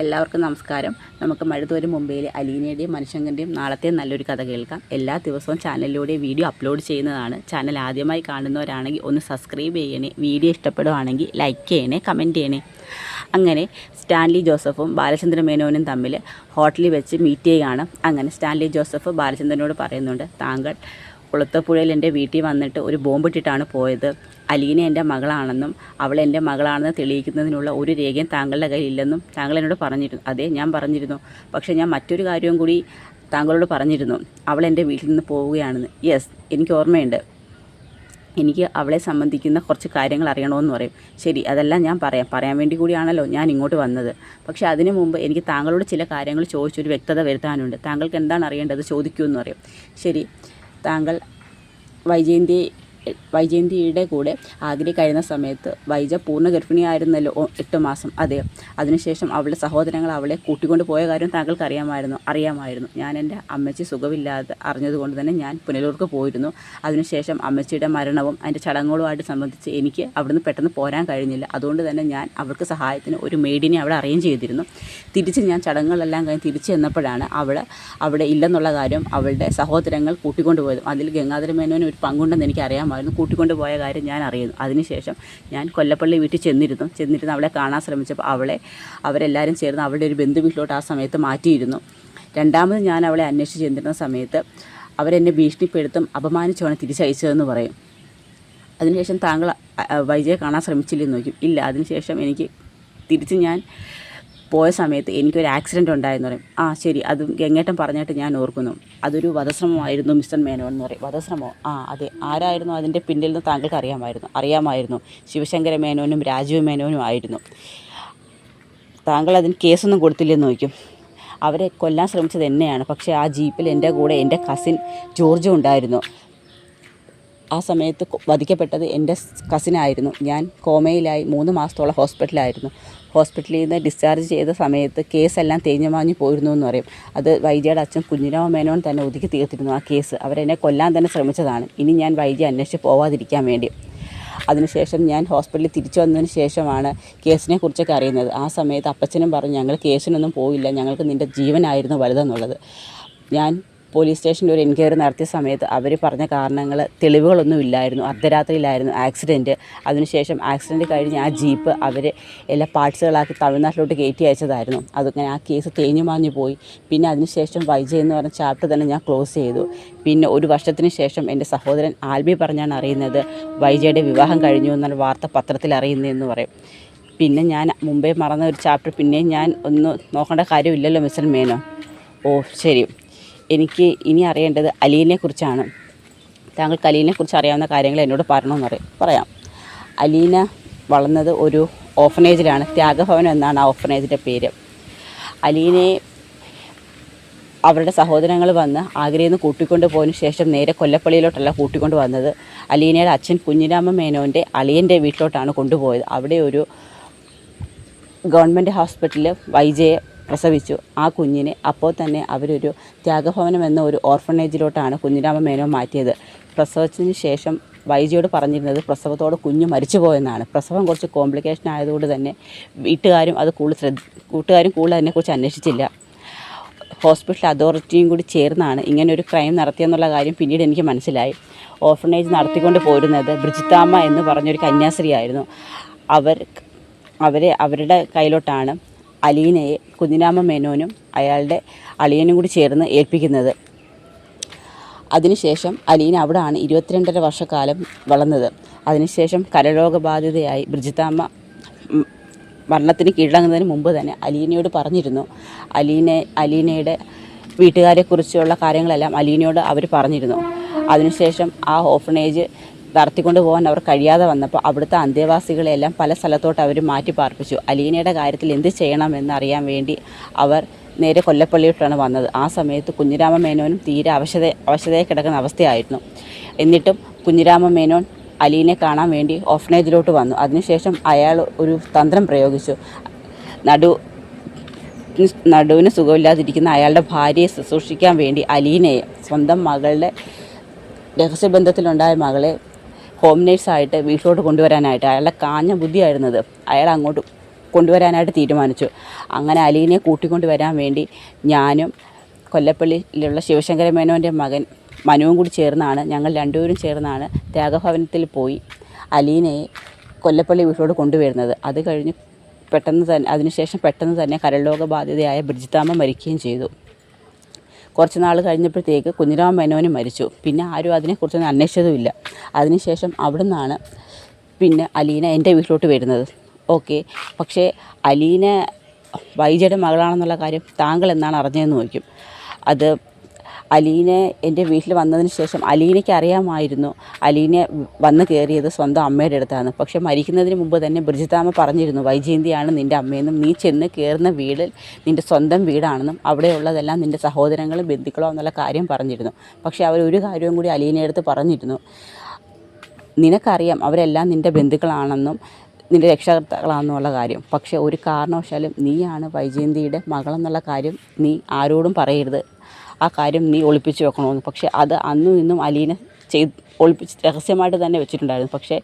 എല്ലാവർക്കും നമസ്കാരം. നമുക്ക് മഴുതോരും മുംബൈയിലെ അലീനയുടെയും മനുഷ്യൻ്റെയും നാളത്തെ നല്ലൊരു കഥ കേൾക്കാം. എല്ലാ ദിവസവും ചാനലിലൂടെ വീഡിയോ അപ്ലോഡ് ചെയ്യുന്നതാണ്. ചാനൽ ആദ്യമായി കാണുന്നവരാണെങ്കിൽ ഒന്ന് സബ്സ്ക്രൈബ് ചെയ്യണേ. വീഡിയോ ഇഷ്ടപ്പെടുകയാണെങ്കിൽ ലൈക്ക് ചെയ്യണേ, കമൻറ്റ് ചെയ്യണേ. അങ്ങനെ സ്റ്റാൻലി ജോസഫും ബാലചന്ദ്ര മേനോനും തമ്മിൽ ഹോട്ടലിൽ വെച്ച് മീറ്റ് ചെയ്യുകയാണ്. അങ്ങനെ സ്റ്റാൻലി ജോസഫ് ബാലചന്ദ്രനോട് പറയുന്നുണ്ട്, താങ്കൾ കുളത്തപ്പുഴയിൽ എൻ്റെ വീട്ടിൽ വന്നിട്ട് ഒരു ബോംബിട്ടിട്ടാണ് പോയത്. അലീന എൻ്റെ മകളാണെന്നും അവൾ എൻ്റെ മകളാണെന്ന് തെളിയിക്കുന്നതിനുള്ള ഒരു രേഖയും താങ്കളുടെ കയ്യിലില്ലെന്നും താങ്കൾ എന്നോട് പറഞ്ഞിരുന്നു. അതെ, ഞാൻ പറഞ്ഞിരുന്നു. പക്ഷേ ഞാൻ മറ്റൊരു കാര്യവും കൂടി താങ്കളോട് പറഞ്ഞിരുന്നു, അവൾ എൻ്റെ വീട്ടിൽ നിന്ന് പോവുകയാണെന്ന്. യെസ്, എനിക്ക് ഓർമ്മയുണ്ട്. എനിക്ക് അവളെ സംബന്ധിക്കുന്ന കുറച്ച് കാര്യങ്ങൾ അറിയണമെന്ന് പറയും. ശരി, അതെല്ലാം ഞാൻ പറയാൻ വേണ്ടി കൂടിയാണല്ലോ ഞാൻ ഇങ്ങോട്ട് വന്നത്. പക്ഷേ അതിനു മുമ്പ് എനിക്ക് താങ്കളോട് ചില കാര്യങ്ങൾ ചോദിച്ചൊരു വ്യക്തത വരുത്താനുണ്ട്. താങ്കൾക്ക് എന്താണ് അറിയേണ്ടത് ചോദിക്കൂ എന്ന് പറയും. ശരി, താങ്കൾ വൈജയന്തിയുടെ കൂടെ ആഗ്ര കഴിയുന്ന സമയത്ത് വൈജ പൂർണ്ണ ഗർഭിണിയായിരുന്നല്ലോ 8 മാസം. അതെ, അതിനുശേഷം അവളുടെ സഹോദരങ്ങൾ അവളെ കൂട്ടിക്കൊണ്ട് പോയ കാര്യം താങ്കൾക്ക് അറിയാമായിരുന്നു. ഞാൻ എൻ്റെ അമ്മച്ചി സുഖമില്ലാതെ അറിഞ്ഞതുകൊണ്ട് തന്നെ ഞാൻ പുനലൂർക്ക് പോയിരുന്നു. അതിനുശേഷം അമ്മച്ചിയുടെ മരണവും അതിൻ്റെ ചടങ്ങുകളുമായിട്ട് സംബന്ധിച്ച് എനിക്ക് അവിടുന്ന് പെട്ടെന്ന് പോരാൻ കഴിഞ്ഞില്ല. അതുകൊണ്ട് തന്നെ ഞാൻ അവൾക്ക് സഹായത്തിന് ഒരു മെയ്ഡിനെ അവിടെ അറേഞ്ച് ചെയ്തിരുന്നു. തിരിച്ച് ഞാൻ ചടങ്ങുകളെല്ലാം കഴിഞ്ഞ് തിരിച്ച് ചെന്നപ്പോഴാണ് അവിടെ ഇല്ലെന്നുള്ള കാര്യം അവളുടെ സഹോദരങ്ങൾ കൂട്ടിക്കൊണ്ടുപോയത്. അതിൽ ഗംഗാധര മേനോന് ഒരു പങ്കുണ്ടെന്ന് എനിക്ക് അറിയാമായിരുന്നു. കൂട്ടിക്കൊണ്ട് പോയ കാര്യം ഞാൻ അറിയുന്നു. അതിനുശേഷം ഞാൻ കൊല്ലപ്പള്ളി വീട്ടിൽ ചെന്നിരുന്നു അവളെ കാണാൻ ശ്രമിച്ചപ്പോൾ അവരെല്ലാവരും ചേർന്ന് അവളുടെ ഒരു ബന്ധു വീട്ടിലോട്ട് ആ സമയത്ത് മാറ്റിയിരുന്നു. രണ്ടാമത് ഞാൻ അവളെ അന്വേഷിച്ച് ചെന്നിരുന്ന സമയത്ത് അവരെന്നെ ഭീഷണിപ്പെടുത്തും അപമാനിച്ചുമാണ് തിരിച്ചയച്ചതെന്ന് പറയും. അതിനുശേഷം താങ്കൾ വൈജയെ കാണാൻ ശ്രമിച്ചില്ലെന്ന് ചോദിക്കും. ഇല്ല, അതിനുശേഷം എനിക്ക് തിരിച്ച് ഞാൻ പോയ സമയത്ത് എനിക്കൊരു ആക്സിഡൻറ്റ് ഉണ്ടായെന്ന് പറയും. ആ ശരി, അത് ഗംഗേട്ടൻ പറഞ്ഞിട്ട് ഞാൻ ഓർക്കുന്നു. അതൊരു വധശ്രമമായിരുന്നു മിസ്റ്റർ മേനോൻ എന്ന് പറയും. വധശ്രമോ? ആ അതെ. ആരായിരുന്നു അതിൻ്റെ പിന്നിൽ നിന്ന് താങ്കൾക്ക് അറിയാമായിരുന്നു. ശിവശങ്കര മേനോനും രാജീവ് മേനോനും ആയിരുന്നു. താങ്കൾ അതിന് കേസൊന്നും കൊടുത്തില്ലെന്ന് ചോദിക്കും. അവരെ കൊല്ലാൻ ശ്രമിച്ചത് എന്നെയാണ്. പക്ഷേ ആ ജീപ്പിൽ എൻ്റെ കൂടെ എൻ്റെ കസിൻ ജോർജ് ഉണ്ടായിരുന്നു. ആ സമയത്ത് വധിക്കപ്പെട്ടത് എൻ്റെ കസിനായിരുന്നു. ഞാൻ കോമയിലായി 3 മാസത്തോളം ഹോസ്പിറ്റലിൽ നിന്ന് ഡിസ്ചാർജ് ചെയ്ത സമയത്ത് കേസെല്ലാം തേഞ്ഞു മാഞ്ഞു പോയിരുന്നു എന്ന് പറയും. അത് വൈജയുടെ അച്ഛൻ കുഞ്ഞിരാമ മേനോൻ തന്നെ ഒതുക്കി തീർത്തിരുന്നു ആ കേസ്. അവരെന്നെ കൊല്ലാൻ തന്നെ ശ്രമിച്ചതാണ്. ഇനി ഞാൻ വൈജയെ അന്വേഷിച്ച് പോവാതിരിക്കാൻ വേണ്ടി. അതിനുശേഷം ഞാൻ ഹോസ്പിറ്റലിൽ തിരിച്ചു വന്നതിന് ശേഷമാണ് കേസിനെ കുറിച്ചൊക്കെ അറിയുന്നത്. ആ സമയത്ത് അപ്പച്ചനും പറഞ്ഞു, ഞങ്ങൾ കേസിനൊന്നും പോയില്ല, ഞങ്ങൾക്ക് നിൻ്റെ ജീവനായിരുന്നു വലുതെന്നുള്ളത്. ഞാൻ പോലീസ് സ്റ്റേഷനിൽ ഒരു എൻക്വയറി നടത്തിയ സമയത്ത് അവർ പറഞ്ഞ കാരണങ്ങൾ തെളിവുകളൊന്നും ഇല്ലായിരുന്നു. അർദ്ധരാത്രിയിലായിരുന്നു ആക്സിഡൻറ്റ്. അതിനുശേഷം ആക്സിഡൻറ്റ് കഴിഞ്ഞ് ആ ജീപ്പ് അവർ എല്ലാ പാർട്സുകളാക്കി തമിഴ്നാട്ടിലോട്ട് കയറ്റി അയച്ചതായിരുന്നു. അതങ്ങനെ ആ കേസ് തേഞ്ഞു മാഞ്ഞു പോയി. പിന്നെ അതിനുശേഷം വൈജയ് എന്ന് പറഞ്ഞ ചാപ്റ്റർ തന്നെ ഞാൻ ക്ലോസ് ചെയ്തു. പിന്നെ ഒരു വർഷത്തിന് ശേഷം എൻ്റെ സഹോദരൻ ആൽബി പറഞ്ഞാണ് അറിയുന്നത് വൈജയുടെ വിവാഹം കഴിഞ്ഞു എന്നുള്ള വാർത്ത പത്രത്തിൽ അറിയുന്നതെന്ന് പറയും. പിന്നെ ഞാൻ മുമ്പേ മറന്ന ഒരു ചാപ്റ്റർ പിന്നെയും ഞാൻ ഒന്ന് നോക്കേണ്ട കാര്യമില്ലല്ലോ മിസ്റ്റർ മേനോ. ഓ ശരി, എനിക്ക് ഇനി അറിയേണ്ടത് അലീനെക്കുറിച്ചാണ്. താങ്കൾക്ക് അലീനെക്കുറിച്ച് അറിയാവുന്ന കാര്യങ്ങൾ എന്നോട് പറയണമെന്ന് പറയാം. അലീന വളർന്നത് ഒരു ഓർഫനേജിലാണ്. ത്യാഗഭവനം എന്നാണ് ആ ഓർഫനേജിൻ്റെ പേര്. അലീനയെ അവരുടെ സഹോദരങ്ങൾ വന്ന് ആഗ്രയിൽ നിന്ന് കൂട്ടിക്കൊണ്ട് പോയതിനു ശേഷം നേരെ കൊല്ലപ്പള്ളിയിലോട്ടല്ല കൂട്ടിക്കൊണ്ട് വന്നത്. അലീനയുടെ അച്ഛൻ കുഞ്ഞിരാമ മേനോൻ്റെ അളിയൻ്റെ വീട്ടിലോട്ടാണ് കൊണ്ടുപോയത്. അവിടെ ഒരു ഗവൺമെൻറ് ഹോസ്പിറ്റലിൽ വൈജയെ പ്രസവിച്ചു. ആ കുഞ്ഞിനെ അപ്പോൾ തന്നെ അവരൊരു ത്യാഗഭവനം എന്ന ഒരു ഓർഫനേജിലോട്ടാണ് കുഞ്ഞിരാമ മേനോൻ മാറ്റിയത്. പ്രസവത്തിന് ശേഷം വൈജയോട് പറഞ്ഞിരുന്നത് പ്രസവത്തോടെ കുഞ്ഞ് മരിച്ചു പോയെന്നാണ്. പ്രസവം കുറച്ച് കോംപ്ലിക്കേഷൻ ആയതുകൊണ്ട് തന്നെ വീട്ടുകാരും കൂടുതൽ അതിനെക്കുറിച്ച് അന്വേഷിച്ചില്ല. ഹോസ്പിറ്റൽ അതോറിറ്റിയും കൂടി ചേർന്നാണ് ഇങ്ങനെ ഒരു ക്രൈം നടത്തിയെന്നുള്ള കാര്യം പിന്നീട് എനിക്ക് മനസ്സിലായി. ഓർഫനേജ് നടത്തിക്കൊണ്ട് പോരുന്നത് ബ്രിജിത്താമ്മ എന്ന് പറഞ്ഞൊരു കന്യാസ്ത്രീയായിരുന്നു. അവരുടെ കയ്യിലോട്ടാണ് അലീനയെ കുഞ്ഞിരാമ മേനോനും അയാളുടെ അളിയനും കൂടി ചേർന്ന് ഏൽപ്പിക്കുന്നത്. അതിനുശേഷം അലീന അവിടെയാണ് 22.5 വർഷക്കാലം വളർന്നത്. അതിനുശേഷം കരരോഗബാധിതയായി ബ്രിജിത്താമ്മ മരണത്തിന് കീഴടങ്ങുന്നതിന് മുമ്പ് തന്നെ അലീനയോട് പറഞ്ഞിരുന്നു. അലീനയുടെ വീട്ടുകാരെക്കുറിച്ചുള്ള കാര്യങ്ങളെല്ലാം അലീനയോട് അവർ പറഞ്ഞിരുന്നു. അതിനുശേഷം ആ ഓർഫനേജ് നടത്തിക്കൊണ്ട് പോകാൻ അവർ കഴിയാതെ വന്നപ്പോൾ അവിടുത്തെ അന്തേവാസികളെല്ലാം പല സ്ഥലത്തോട്ട് അവർ മാറ്റി പാർപ്പിച്ചു. അലീനയുടെ കാര്യത്തിൽ എന്ത് ചെയ്യണമെന്ന് അറിയാൻ വേണ്ടി അവർ നേരെ കൊല്ലപ്പള്ളിയിലോട്ടാണ് വന്നത്. ആ സമയത്ത് കുഞ്ഞിരാമ മേനോനും തീരെ അവശതയെ കിടക്കുന്ന അവസ്ഥയായിരുന്നു. എന്നിട്ടും കുഞ്ഞിരാമ മേനോൻ അലീനെ കാണാൻ വേണ്ടി ഓർഫനേജിലോട്ട് വന്നു. അതിനുശേഷം അയാൾ ഒരു തന്ത്രം പ്രയോഗിച്ചു. നടുവിന് സുഖമില്ലാതിരിക്കുന്ന അയാളുടെ ഭാര്യയെ ശുശ്രൂഷിക്കാൻ വേണ്ടി അലീനയെ, സ്വന്തം മകളുടെ രഹസ്യബന്ധത്തിലുണ്ടായ മകളെ, ഹോം നേഴ്സായിട്ട് വീട്ടിലോട്ട് കൊണ്ടുവരാനായിട്ട് അയാളുടെ കാഞ്ഞ ബുദ്ധിയായിരുന്നത്. അയാൾ അങ്ങോട്ട് കൊണ്ടുവരാനായിട്ട് തീരുമാനിച്ചു. അങ്ങനെ അലീനയെ കൂട്ടിക്കൊണ്ട് വരാൻ വേണ്ടി ഞാനും കൊല്ലപ്പള്ളിയിലുള്ള ശിവശങ്കര മേനോൻ്റെ മകൻ മനുവും കൂടി ചേർന്നാണ്, ഞങ്ങൾ രണ്ടുപേരും ചേർന്നാണ് ത്യാഗഭവനത്തിൽ പോയി അലീനയെ കൊല്ലപ്പള്ളി വീട്ടിലോട്ട് കൊണ്ടുവരുന്നത്. അത് കഴിഞ്ഞ് അതിനുശേഷം പെട്ടെന്ന് തന്നെ കരൾരോഗബാധിതയായ ബ്രിജിത്താമ്മ മരിക്കുകയും ചെയ്തു. കുറച്ച് നാൾ കഴിഞ്ഞപ്പോഴത്തേക്ക് കുഞ്ഞിരാമ മേനോനും മരിച്ചു. പിന്നെ ആരും അതിനെക്കുറിച്ചൊന്നും അന്വേഷിച്ചതുമില്ല. അതിനുശേഷം അവിടെ നിന്നാണ് പിന്നെ അലീന എൻ്റെ വീട്ടിലോട്ട് വരുന്നത്. ഓക്കെ, പക്ഷേ അലീന വൈജയുടെ മകളാണെന്നുള്ള കാര്യം താങ്കൾ എന്നാണ് അറിഞ്ഞതെന്ന് ചോദിക്കും. അത് അലീന എൻ്റെ വീട്ടിൽ വന്നതിന് ശേഷം അലീനയ്ക്ക് അറിയാമായിരുന്നു അലീന വന്ന് കയറിയത് സ്വന്തം അമ്മയുടെ അടുത്താണ്. പക്ഷേ മരിക്കുന്നതിന് മുമ്പ് തന്നെ ബ്രിജിത്താമ്മ പറഞ്ഞിരുന്നു, വൈജയന്തിയാണ് നിൻ്റെ അമ്മയെന്നും നീ ചെന്ന് കയറുന്ന വീട് നിൻ്റെ സ്വന്തം വീടാണെന്നും അവിടെയുള്ളതെല്ലാം നിൻ്റെ സഹോദരങ്ങളും ബന്ധുക്കളോ എന്നുള്ള കാര്യം പറഞ്ഞിരുന്നു. പക്ഷേ അവരൊരു കാര്യവും കൂടി അലീനയുടെ അടുത്ത് പറഞ്ഞിരുന്നു, നിനക്കറിയാം അവരെല്ലാം നിൻ്റെ ബന്ധുക്കളാണെന്നും നിൻ്റെ രക്ഷകർത്താക്കളാണെന്നുള്ള കാര്യം. പക്ഷേ ഒരു കാരണവശാലും നീയാണ് വൈജയന്തിയുടെ മകളെന്നുള്ള കാര്യം നീ ആരോടും പറയരുത്, ആ കാര്യം നീ ഒളിപ്പിച്ച് വെക്കണമെന്ന്. പക്ഷേ അത് അന്നും ഇന്നും അലീന ഒളിപ്പിച്ച് രഹസ്യമായിട്ട് തന്നെ വെച്ചിട്ടുണ്ടായിരുന്നു. പക്ഷേ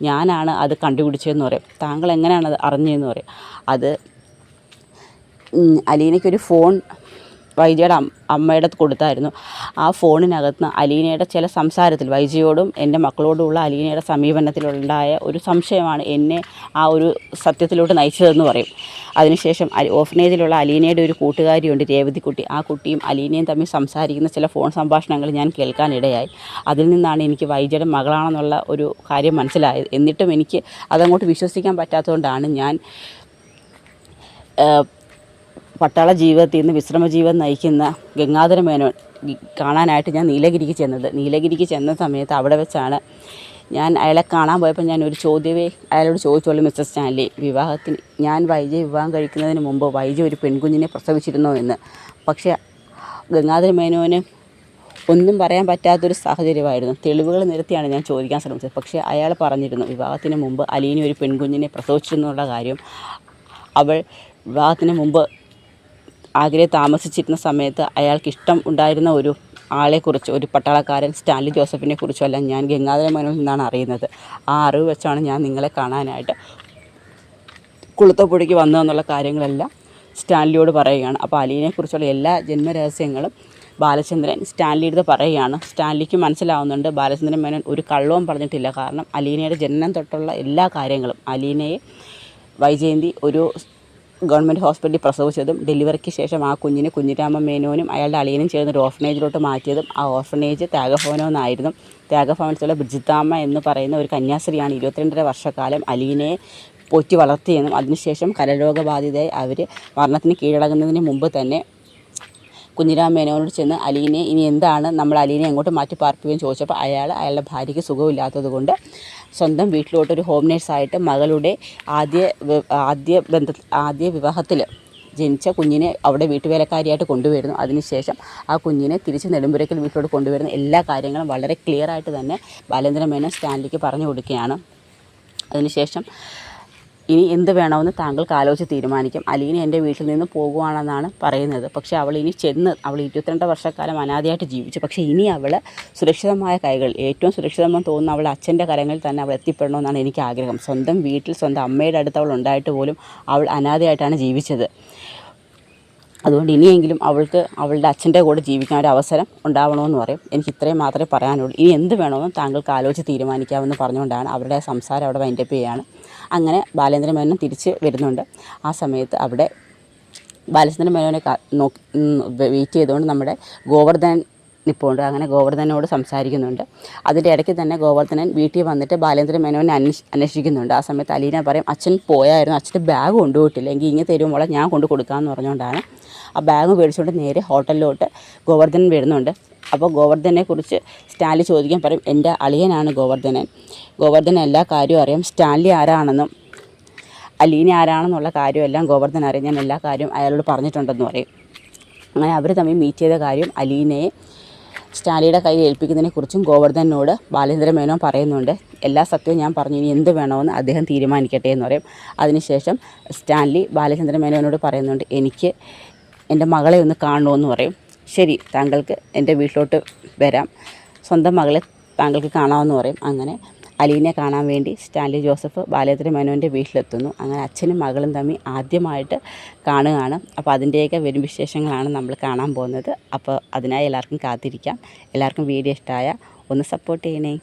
ഞാനാണ് അത് കണ്ടുപിടിച്ചതെന്ന് പറയും. താങ്കൾ എങ്ങനെയാണ് അത് അറിഞ്ഞതെന്ന് പറയും. അത് അലീനയ്ക്കൊരു ഫോൺ വൈജയുടെ അമ്മയുടെ കൊടുത്തായിരുന്നു. ആ ഫോണിനകത്ത് അലീനയുടെ ചില സംസാരത്തിൽ വൈജയോടും എൻ്റെ മക്കളോടുമുള്ള അലീനയുടെ സമീപനത്തിലുണ്ടായ ഒരു സംശയമാണ് എന്നെ ആ ഒരു സത്യത്തിലോട്ട് നയിച്ചതെന്ന് പറയും. അതിനുശേഷം ഓർഫനേജിലുള്ള അലീനയുടെ ഒരു കൂട്ടുകാരിയുണ്ട്, രേവതിക്കുട്ടി. ആ കുട്ടിയും അലീനയും തമ്മിൽ സംസാരിക്കുന്ന ചില ഫോൺ സംഭാഷണങ്ങൾ ഞാൻ കേൾക്കാനിടയായി. അതിൽ നിന്നാണ് എനിക്ക് വൈജയുടെ മകളാണെന്നുള്ള ഒരു കാര്യം മനസ്സിലായത്. എന്നിട്ടും എനിക്ക് അതങ്ങോട്ട് വിശ്വസിക്കാൻ പറ്റാത്തതുകൊണ്ടാണ് ഞാൻ പട്ടാള ജീവിതത്തിൽ നിന്ന് വിശ്രമജീവിതം നയിക്കുന്ന ഗംഗാധര മേനോൻ കാണാനായിട്ട് ഞാൻ നീലഗിരിക്ക് ചെന്നത്. നീലഗിരിക്ക് ചെന്ന സമയത്ത് അവിടെ വെച്ചാണ് ഞാൻ അയാളെ കാണാൻ പോയപ്പോൾ ഞാൻ ഒരു ചോദ്യമേ അയാളോട് ചോദിച്ചോളൂ, മിസ്റ്റർ സ്റ്റാൻലി, വിവാഹത്തിന് ഞാൻ വൈജയെ വിവാഹം കഴിക്കുന്നതിന് മുമ്പ് വൈജ ഒരു പെൺകുഞ്ഞിനെ പ്രസവിച്ചിരുന്നോ എന്ന്. പക്ഷേ ഗംഗാധര മേനോന് ഒന്നും പറയാൻ പറ്റാത്തൊരു സാഹചര്യമായിരുന്നു. തെളിവുകൾ നിരത്തിയാണ് ഞാൻ ചോദിക്കാൻ ശ്രമിച്ചത്. പക്ഷേ അയാൾ പറഞ്ഞിരുന്നു വിവാഹത്തിന് മുമ്പ് അലീന ഒരു പെൺകുഞ്ഞിനെ പ്രസവിച്ചിരുന്നുള്ള കാര്യം. അവൾ വിവാഹത്തിന് മുമ്പ് ആഗ്രയെ താമസിച്ചിരുന്ന സമയത്ത് അയാൾക്ക് ഇഷ്ടം ഉണ്ടായിരുന്ന ഒരു ആളെക്കുറിച്ച്, ഒരു പട്ടാളക്കാരൻ സ്റ്റാൻലി ജോസഫിനെ കുറിച്ചെല്ലാം ഞാൻ ഗംഗാധര മേനോനിൽ നിന്നാണ് അറിയുന്നത്. ആ അറിവ് വെച്ചാണ് ഞാൻ നിങ്ങളെ കാണാനായിട്ട് കുളുത്തപ്പുഴയ്ക്ക് വന്നതെന്നുള്ള കാര്യങ്ങളെല്ലാം സ്റ്റാൻലിയോട് പറയുകയാണ്. അപ്പോൾ അലീനയെക്കുറിച്ചുള്ള എല്ലാ ജന്മരഹസ്യങ്ങളും ബാലചന്ദ്രൻ സ്റ്റാൻലിയുടെ അടുത്ത് പറയുകയാണ്. സ്റ്റാൻലിക്ക് മനസ്സിലാവുന്നുണ്ട് ബാലചന്ദ്രൻ മേനോൻ ഒരു കള്ളവും പറഞ്ഞിട്ടില്ല. കാരണം അലീനയുടെ ജനനം തൊട്ടുള്ള എല്ലാ കാര്യങ്ങളും, അലീനയെ വൈജയന്തി ഒരു ഗവൺമെൻറ് ഹോസ്പിറ്റലിൽ പ്രസവിച്ചതും ഡെലിവറിക്ക് ശേഷം ആ കുഞ്ഞിനെ കുഞ്ഞിരാമ മേനോനും അയാളുടെ അളിയനും ചേർന്ന് ഒരു ഓർഫനേജിലോട്ട് മാറ്റിയതും ആ ഓർഫനേജ് ത്യാഗഭവനമെന്നായിരുന്നു. ത്യാഗഭവനത്തിലുള്ള ബ്രിജിത്താമ്മ എന്ന് പറയുന്ന ഒരു കന്യാസ്ത്രീയാണ് 22.5 വർഷക്കാലം അലീനയെ പോറ്റി വളർത്തിയെന്നും അതിനുശേഷം കരരോഗബാധിതയായി അവർ മരണത്തിന് കീഴടങ്ങുന്നതിന് മുമ്പ് തന്നെ കുഞ്ഞിരാമ മേനോനോട് ചെന്ന് അലീനയെ ഇനി എന്താണ് നമ്മൾ അലീനയെ എങ്ങോട്ട് മാറ്റി പാർപ്പിക്കുകയും ചോദിച്ചപ്പോൾ അയാളുടെ ഭാര്യയ്ക്ക് സുഖമില്ലാത്തത് കൊണ്ട് സ്വന്തം വീട്ടിലോട്ടൊരു ഹോം നേഴ്സായിട്ട് മകളുടെ ആദ്യ വിവാഹത്തിൽ ജനിച്ച കുഞ്ഞിനെ അവിടെ വീട്ടുവേലക്കാരിയായിട്ട് കൊണ്ടുവരുന്നു. അതിനുശേഷം ആ കുഞ്ഞിനെ തിരിച്ച് നെടുമ്പുരയ്ക്കൽ വീട്ടിലോട്ട് കൊണ്ടുവരുന്ന എല്ലാ കാര്യങ്ങളും വളരെ ക്ലിയറായിട്ട് തന്നെ ബാലേന്ദ്ര മേനോൻ സ്റ്റാൻലിക്ക് പറഞ്ഞു കൊടുക്കുകയാണ്. അതിനുശേഷം ഇനി എന്ത് വേണമെന്ന് താങ്കൾക്ക് ആലോചിച്ച് തീരുമാനിക്കും. അലീന എൻ്റെ വീട്ടിൽ നിന്ന് പോകുവാണെന്നാണ് പറയുന്നത്. പക്ഷേ അവൾ 22 വർഷക്കാലം അനാഥയായിട്ട് ജീവിച്ചു. പക്ഷേ ഇനി അവൾ സുരക്ഷിതമായ കൈകളിൽ, ഏറ്റവും സുരക്ഷിതമെന്ന് തോന്നുന്ന അവളുടെ അച്ഛൻ്റെ കരങ്ങളിൽ തന്നെ അവൾ എത്തിപ്പെടണമെന്നാണ് എനിക്ക് ആഗ്രഹം. സ്വന്തം വീട്ടിൽ സ്വന്തം അമ്മയുടെ അടുത്ത് അവൾ ഉണ്ടായിട്ട് പോലും അവൾ അനാഥയായിട്ടാണ് ജീവിച്ചത്. അതുകൊണ്ട് ഇനിയെങ്കിലും അവൾക്ക് അവളുടെ അച്ഛൻ്റെ കൂടെ ജീവിക്കാൻ ഒരു അവസരം ഉണ്ടാവണമെന്ന് പറയും. എനിക്ക് ഇത്രയും മാത്രമേ പറയാനുള്ളൂ. ഇനി എന്ത് വേണമെന്നും താങ്കൾക്ക് ആലോചിച്ച് തീരുമാനിക്കാമെന്ന് പറഞ്ഞുകൊണ്ടാണ് അവരുടെ സംസാരം അവിടെ വൈൻഡപ്പ് ചെയ്യുകയാണ്. അങ്ങനെ ബാലേന്ദ്ര മേനോൻ തിരിച്ച് വരുന്നുണ്ട്. ആ സമയത്ത് അവിടെ ബാലചന്ദ്രൻ മേനോനെ വെയിറ്റ് ചെയ്തുകൊണ്ട് നമ്മുടെ ഗോവർദ്ധനൻ നിൽപ്പുണ്ട്. അങ്ങനെ ഗോവർദ്ധനോട് സംസാരിക്കുന്നുണ്ട്. അതിൻ്റെ ഇടയ്ക്ക് തന്നെ ഗോവർദ്ധനൻ വീട്ടിൽ വന്നിട്ട് ബാലേന്ദ്ര മേനോനെ അന്വേഷിക്കുന്നുണ്ട്. ആ സമയത്ത് അലീന പറയും അച്ഛൻ പോയായിരുന്നു, അച്ഛൻ്റെ ബാഗ് കൊണ്ടുപോയിട്ടില്ല, എങ്കിൽ ഇങ്ങനെ തരുമ്പോൾ ഞാൻ കൊണ്ട് കൊടുക്കാമെന്ന് പറഞ്ഞുകൊണ്ടാണ് ആ ബാഗ് മേടിച്ചുകൊണ്ട് നേരെ ഹോട്ടലിലോട്ട് ഗോവർദ്ധനൻ വരുന്നുണ്ട്. അപ്പോൾ ഗോവർദ്ധനെക്കുറിച്ച് സ്റ്റാൻലി ചോദിക്കാൻ പറയും എൻ്റെ അളിയനാണ് ഗോവർദ്ധനൻ. ഗോവർദ്ധനൻ എല്ലാ കാര്യവും അറിയാം. സ്റ്റാൻലി ആരാണെന്നും അലീന ആരാണെന്നുള്ള കാര്യമെല്ലാം ഗോവർദ്ധൻ അറിയാം. ഞാൻ എല്ലാ കാര്യവും അയാളോട് പറഞ്ഞിട്ടുണ്ടെന്ന് പറയും. അങ്ങനെ അവർ തമ്മിൽ മീറ്റ് ചെയ്ത കാര്യം അലീനയെ സ്റ്റാൻലിയുടെ കയ്യിൽ ഏൽപ്പിക്കുന്നതിനെക്കുറിച്ചും ഗോവർദ്ധനോട് ബാലേന്ദ്ര മേനോൻ പറയുന്നുണ്ട്. എല്ലാ സത്യവും ഞാൻ പറഞ്ഞു, ഇനി എന്ത് വേണമെന്ന് അദ്ദേഹം തീരുമാനിക്കട്ടെ എന്ന് പറയും. അതിനുശേഷം സ്റ്റാൻലി ബാലചന്ദ്ര മേനോനോട് പറയുന്നുണ്ട് എനിക്ക് എൻ്റെ മകളെ ഒന്ന് കാണണമെന്ന് പറയും. ശരി, താങ്കൾക്ക് എൻ്റെ വീട്ടിലോട്ട് വരാം, സ്വന്തം മകളെ താങ്കൾക്ക് കാണാമെന്ന് പറയും. അങ്ങനെ അലീനെ കാണാൻ വേണ്ടി സ്റ്റാൻലി ജോസഫ് ബാലേന്ദ്ര മേനോൻ്റെ വീട്ടിലെത്തുന്നു. അങ്ങനെ അച്ഛനും മകളും തമ്മിൽ ആദ്യമായിട്ട് കാണുകയാണ്. അപ്പോൾ അതിൻ്റെയൊക്കെ വരും വിശേഷങ്ങളാണ് നമ്മൾ കാണാൻ പോകുന്നത്. അപ്പോൾ അതിനായി എല്ലാവർക്കും കാത്തിരിക്കാം. എല്ലാവർക്കും വീഡിയോ ഇഷ്ടമായ ഒന്ന് സപ്പോർട്ട് ചെയ്യണേ.